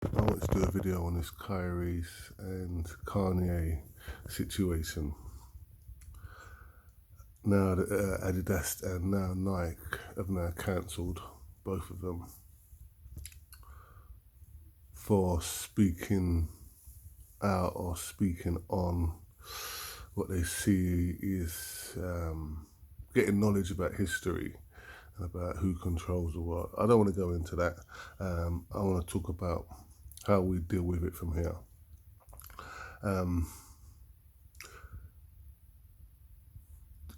I want to do a video on this Kyrie and Kanye situation. Now that Adidas and now Nike have now cancelled both of them for speaking out or speaking on what they see is getting knowledge about history and about who controls the world. I don't want to go into that. I want to talk about how we deal with it from here.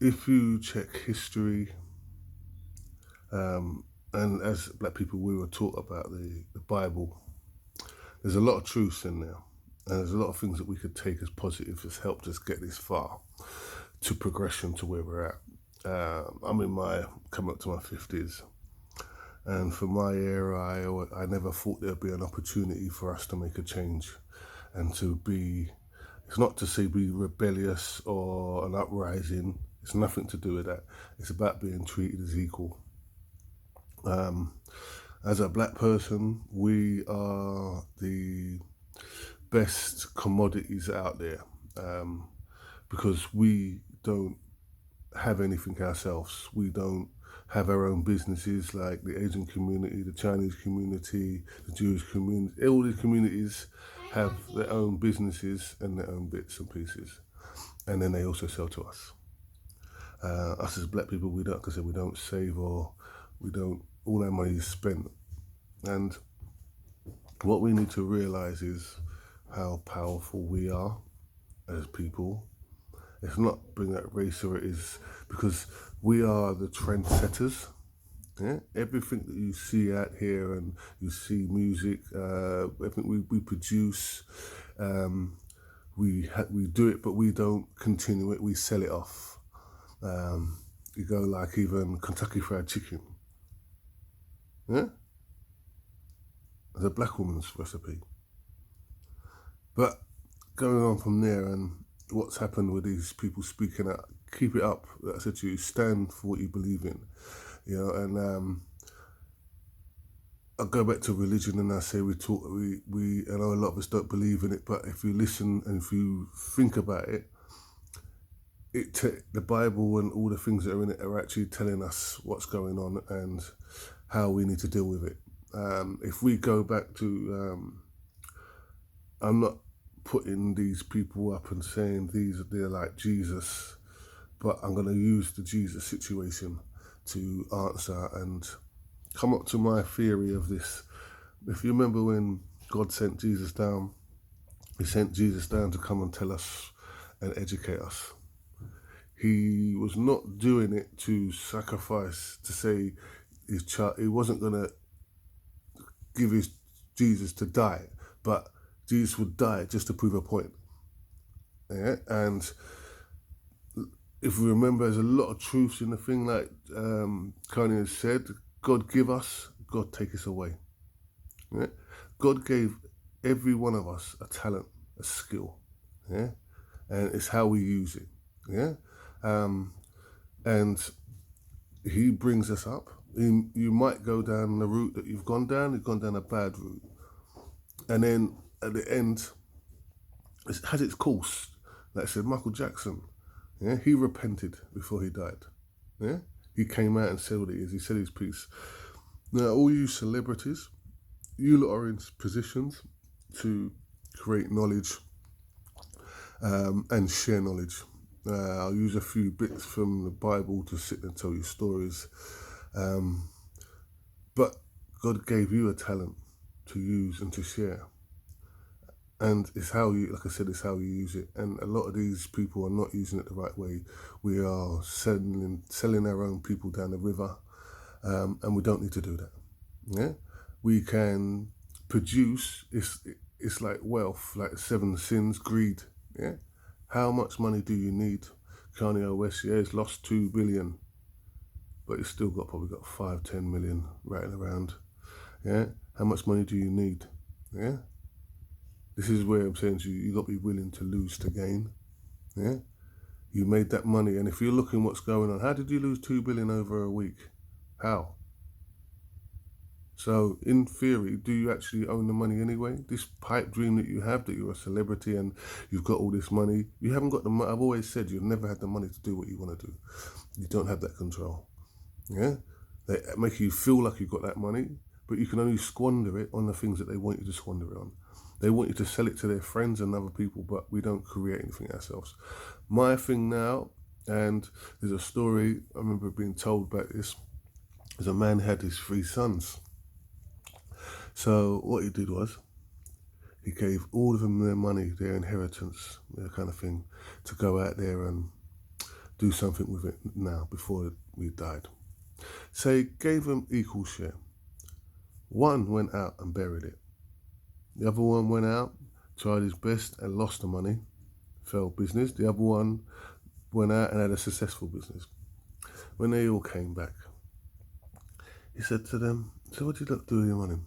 If you check history, and as black people, we were taught about the Bible. There's a lot of truths in there, and there's a lot of things that we could take as positive that's helped us get this far to progression to where we're at. I'm in my coming up to my 50s, and for my era, I never thought there'd be an opportunity for us to make a change and to be. It's not to say be rebellious or an uprising. It's nothing to do with that. It's about being treated as equal. As a black person, we are the best commodities out there because we don't have anything ourselves. We don't have our own businesses like the Asian community, the Chinese community, the Jewish community. All these communities have their own businesses and their own bits and pieces, and then they also sell to us. Us as black people, we don't, because we don't save or we don't. All our money is spent, and what we need to realize is how powerful we are as people. It's not bring that race or it is because we are the trendsetters. Yeah? Everything that you see out here and you see music, everything we produce, we do it, but we don't continue it. We sell it off. You go like even Kentucky Fried Chicken. Yeah, as a black woman's recipe. But going on from there and what's happened with these people speaking out, keep it up. Like I said to you, stand for what you believe in. You know, and I go back to religion and I say I know a lot of us don't believe in it, but if you listen and if you think about it, the Bible and all the things that are in it are actually telling us what's going on and how we need to deal with it. If we go back to, I'm not putting these people up and saying they're like Jesus, but I'm going to use the Jesus situation to answer and come up to my theory of this. If you remember when God sent Jesus down, he sent Jesus down to come and tell us and educate us. He was not doing it to sacrifice, to say his child, he wasn't going to give his Jesus to die, but Jesus would die just to prove a point. Yeah? And if we remember, there's a lot of truths in the thing, like Kanye has said, God give us, God take us away. Yeah? God gave every one of us a talent, a skill, yeah, and it's how we use it, yeah, and he brings us up. You might go down the route that you've gone down a bad route, and then at the end, it has its course. Like I said, Michael Jackson, yeah, he repented before he died, yeah, he came out and said what it is. He said his piece. Now, all you celebrities, you lot are in positions to create knowledge and share knowledge. I'll use a few bits from the Bible to sit and tell you stories. But God gave you a talent to use and to share. And it's how you, like I said, it's how you use it. And a lot of these people are not using it the right way. We are selling our own people down the river, and we don't need to do that. Yeah, we can produce. It's like wealth, like 7 sins, greed. Yeah, how much money do you need? Kanye West, yeah, he's lost 2 billion, but he's still probably got 5, 10 million rattling around. Yeah, how much money do you need? Yeah, this is where I'm saying to you, you got to be willing to lose to gain. Yeah, you made that money, and if you're looking what's going on, how did you lose 2 billion over a week? How? So in theory, do you actually own the money anyway? This pipe dream that you have, that you're a celebrity and you've got all this money, you haven't got the money. I've always said you've never had the money to do what you want to do. You don't have that control. Yeah? They make you feel like you've got that money, but you can only squander it on the things that they want you to squander it on. They want you to sell it to their friends and other people, but we don't create anything ourselves. My thing now, and there's a story I remember being told about this, is a man had his 3 sons. So what he did was, he gave all of them their money, their inheritance, their kind of thing, to go out there and do something with it now before we died. So he gave them equal share. One went out and buried it. The other one went out, tried his best and lost the money, failed business. The other one went out and had a successful business. When they all came back, he said to them, "So what did you do with your money?"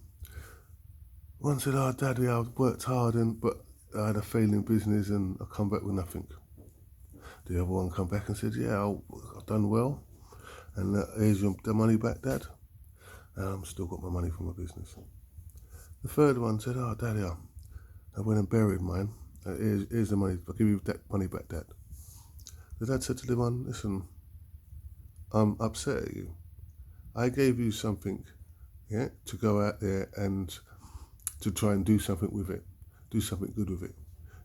One said, "Oh, Daddy, I worked hard, but I had a failing business and I come back with nothing." The other one come back and said, "Yeah, I've done well, and here's the money back, Dad. And I've still got my money from my business." The third one said, "Oh, Daddy, I went and buried mine. Here's the money. I'll give you that money back, Dad." The dad said to the one, "Listen, I'm upset at you. I gave you something, yeah, to go out there and to try and do something with it, do something good with it.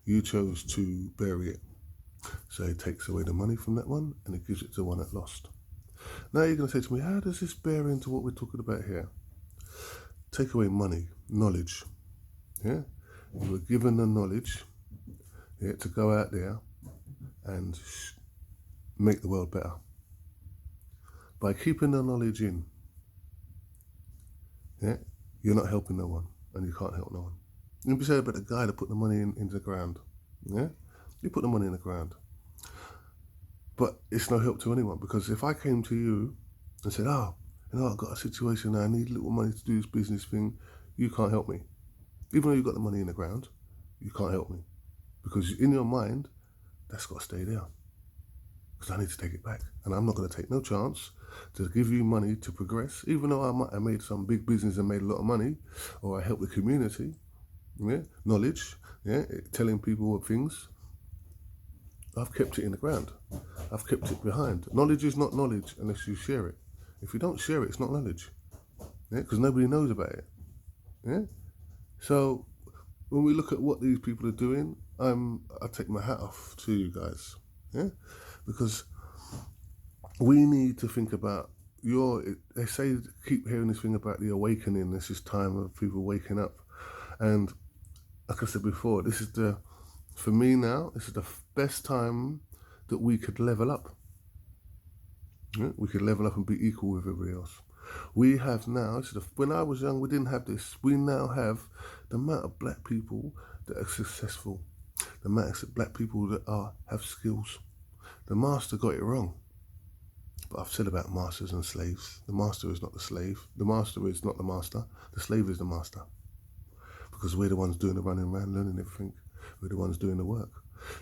You chose to bury it." So he takes away the money from that one and he gives it to the one that lost. Now you're going to say to me, how does this bear into what we're talking about here? Take away money, knowledge. Yeah, you were given the knowledge, yeah, to go out there and make the world better. By keeping the knowledge in, yeah, you're not helping no one, and you can't help no one. You be saying about the guy that put the money into the ground. Yeah, you put the money in the ground, but it's no help to anyone, because if I came to you and said, "Oh, I've got a situation now, I need a little money to do this business thing," you can't help me. Even though you've got the money in the ground, you can't help me, because in your mind, that's got to stay there, because I need to take it back, and I'm not going to take no chance to give you money to progress, even though I might have made some big business and made a lot of money, or I help the community, yeah, knowledge, yeah, telling people things. I've kept it in the ground. I've kept it behind. Knowledge is not knowledge unless you share it. If you don't share it, it's not knowledge, yeah, because nobody knows about it, yeah. So when we look at what these people are doing, I take my hat off to you guys, yeah, because we need to think about they say, keep hearing this thing about the awakening, this is time of people waking up. And like I said before, for me now, this is the best time that we could level up. Yeah? We could level up and be equal with everybody else. We have now, when I was young, we didn't have this. We now have the amount of black people that are successful, the amount of black people that have skills. The master got it wrong. But I've said about masters and slaves. The master is not the slave. The master is not the master. The slave is the master. Because we're the ones doing the running around, learning everything. We're the ones doing the work.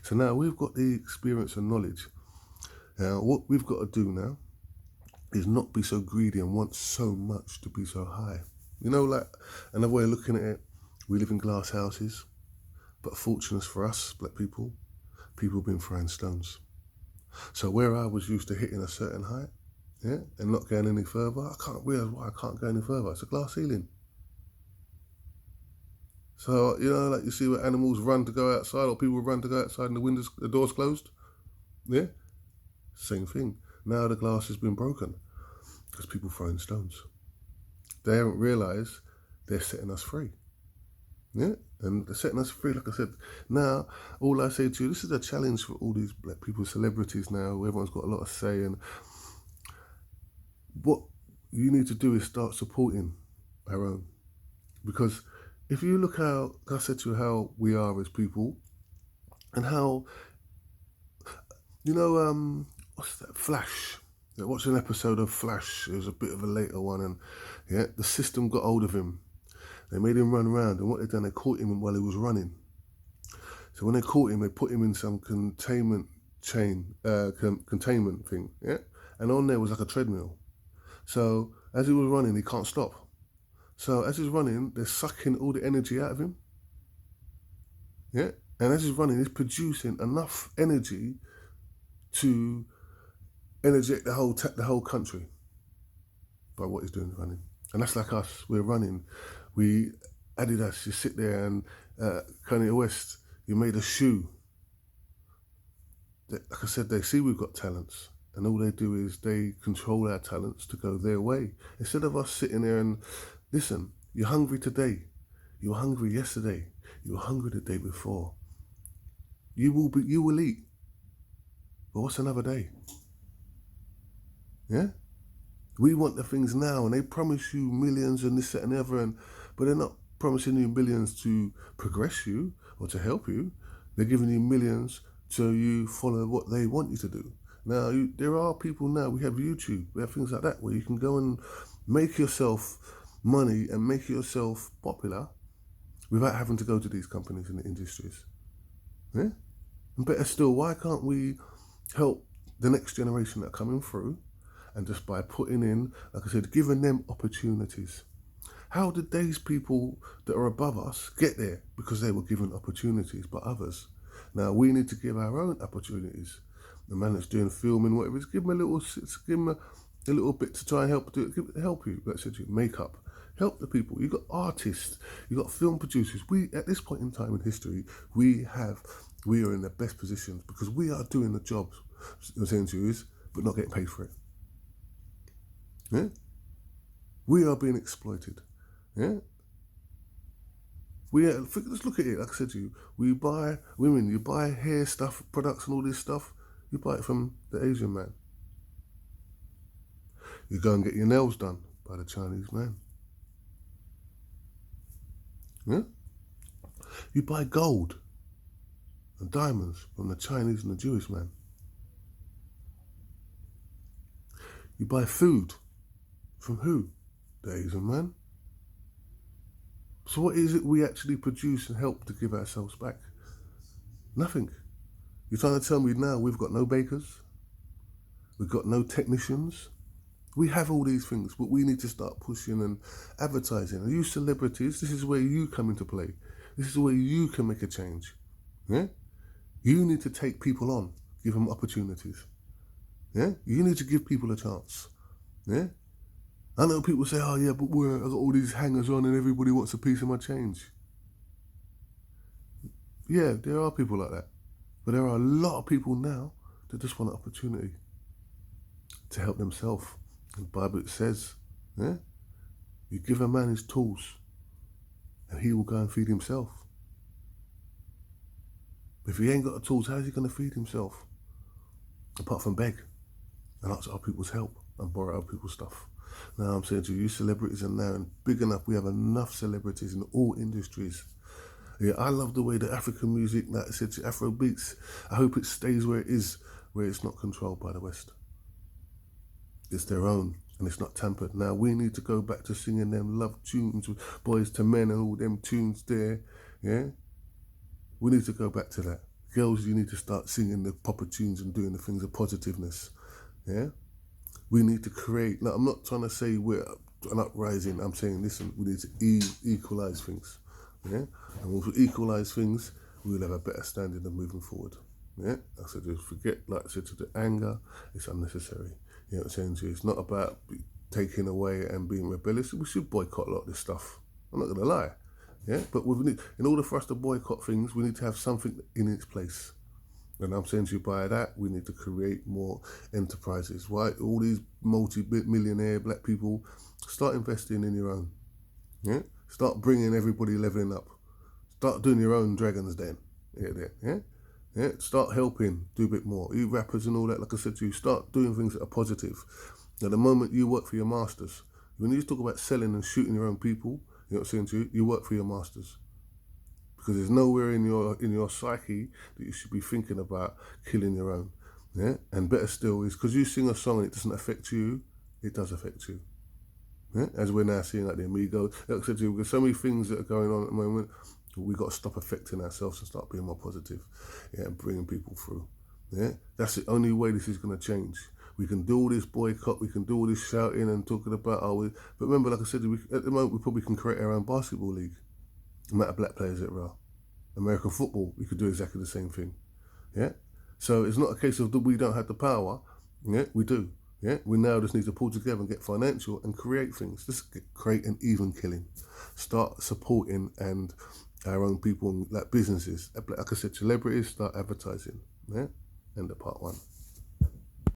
So now we've got the experience and knowledge. Now what we've got to do now is not be so greedy and want so much to be so high. You know, like another way of looking at it, we live in glass houses, but fortunate for us, black people have been throwing stones. So where I was used to hitting a certain height, yeah, and not going any further, I can't realize why I can't go any further. It's a glass ceiling. So, you know, like you see where animals run to go outside, or people run to go outside and the door's closed. Yeah, same thing. Now the glass has been broken because people throwing stones. They haven't realised they're setting us free. Yeah, and they're setting us free, like I said. Now, all I say to you, this is a challenge for all these black people, celebrities now, everyone's got a lot of say, and what you need to do is start supporting our own. Because if you look how, like I said to you, how we are as people, and how, you know, what's that, Flash? I watched an episode of Flash. It was a bit of a later one, and yeah, the system got hold of him. They made him run around, and what they done, they caught him while he was running. So when they caught him, they put him in some containment thing, yeah? And on there was like a treadmill. So as he was running, he can't stop. So as he's running, they're sucking all the energy out of him. Yeah. And as he's running, he's producing enough energy to energate the whole country by what he's doing running. And that's like us. We're running. We Adidas, you sit there and Kanye West, you made a shoe. Like I said, they see we've got talents. And all they do is they control our talents to go their way. Instead of us sitting there and, listen, you're hungry today. You were hungry yesterday. You were hungry the day before. You will eat. But what's another day? Yeah? We want the things now, and they promise you millions and this, that, and the other, but they're not promising you millions to progress you or to help you. They're giving you millions so you follow what they want you to do. Now, there are people now, we have YouTube, we have things like that, where you can go and make yourself money and make yourself popular without having to go to these companies and the industries. Yeah? And better still, why can't we help the next generation that are coming through, and just by putting in, like I said, giving them opportunities? How did these people that are above us get there? Because they were given opportunities by others. Now we need to give our own opportunities. The man that's doing filming, whatever, is give him a little bit to try and help you. Let's say makeup. Help the people. You've got artists, you've got film producers. We, at this point in time in history, we are in the best positions because we are doing the jobs, I'm saying to you is, but not getting paid for it. Yeah? We are being exploited. Yeah? Let's look at it, like I said to you, you buy hair stuff, products and all this stuff, you buy it from the Asian man. You go and get your nails done by the Chinese man. Yeah? You buy gold and diamonds from the Chinese and the Jewish man. You buy food from who? The Asian man. So what is it we actually produce and help to give ourselves back? Nothing. You're trying to tell me now we've got no bakers? We've got no technicians? We have all these things, but we need to start pushing and advertising. And you celebrities, this is where you come into play. This is where you can make a change. Yeah? You need to take people on, give them opportunities. Yeah? You need to give people a chance. Yeah? I know people say, oh yeah, but I've got all these hangers on and everybody wants a piece of my change. Yeah, there are people like that. But there are a lot of people now that just want an opportunity to help themselves. And the Bible says, yeah, you give a man his tools and he will go and feed himself. If he ain't got the tools, how's he going to feed himself? Apart from beg and ask other people's help and borrow other people's stuff. Now I'm saying to you celebrities are now big enough. We have enough celebrities in all industries. Yeah, I love the way the African music, like I said, Afro beats. I hope it stays where it is, where it's not controlled by the West. It's their own, and it's not tampered. Now we need to go back to singing them love tunes with Boys to Men and all them tunes there. Yeah, we need to go back to that. Girls, you need to start singing the proper tunes and doing the things of positiveness. Yeah, we need to create. Now I'm not trying to say we're an uprising. I'm saying, listen, we need to equalize things. Yeah, and once we equalize things, we'll have a better standard of moving forward. Yeah, I said, just forget, like I said, to the anger, it's unnecessary. You know what I'm saying to you? It's not about taking away and being rebellious. We should boycott a lot of this stuff. I'm not going to lie. Yeah, but in order for us to boycott things, we need to have something in its place. And I'm saying to you, by that, we need to create more enterprises. Why? All these multi-millionaire black people, start investing in your own. Yeah, start bringing everybody leveling up. Start doing your own dragons den. Yeah. Yeah, start helping, do a bit more. You rappers and all that, like I said to you, start doing things that are positive. At the moment you work for your masters. When you talk about selling and shooting your own people, you know what I'm saying to you, you work for your masters. Because there's nowhere in your psyche that you should be thinking about killing your own. Yeah? And better still is, because you sing a song and it doesn't affect you, it does affect you. Yeah? As we're now seeing like the Amigos, like I said to you, there's so many things that are going on at the moment. We got to stop affecting ourselves and start being more positive, yeah, and bringing people through. Yeah, that's the only way this is going to change. We can do all this boycott, we can do all this shouting and talking about but remember, like I said, at the moment we probably can create our own basketball league. No matter black players that are. American football, we could do exactly the same thing. Yeah? So it's not a case of that we don't have the power. Yeah, we do. Yeah, we now just need to pull together and get financial and create things. Just create an even killing. Start supporting and our own people, like businesses. Like I said, celebrities, start advertising. Yeah, end of part 1.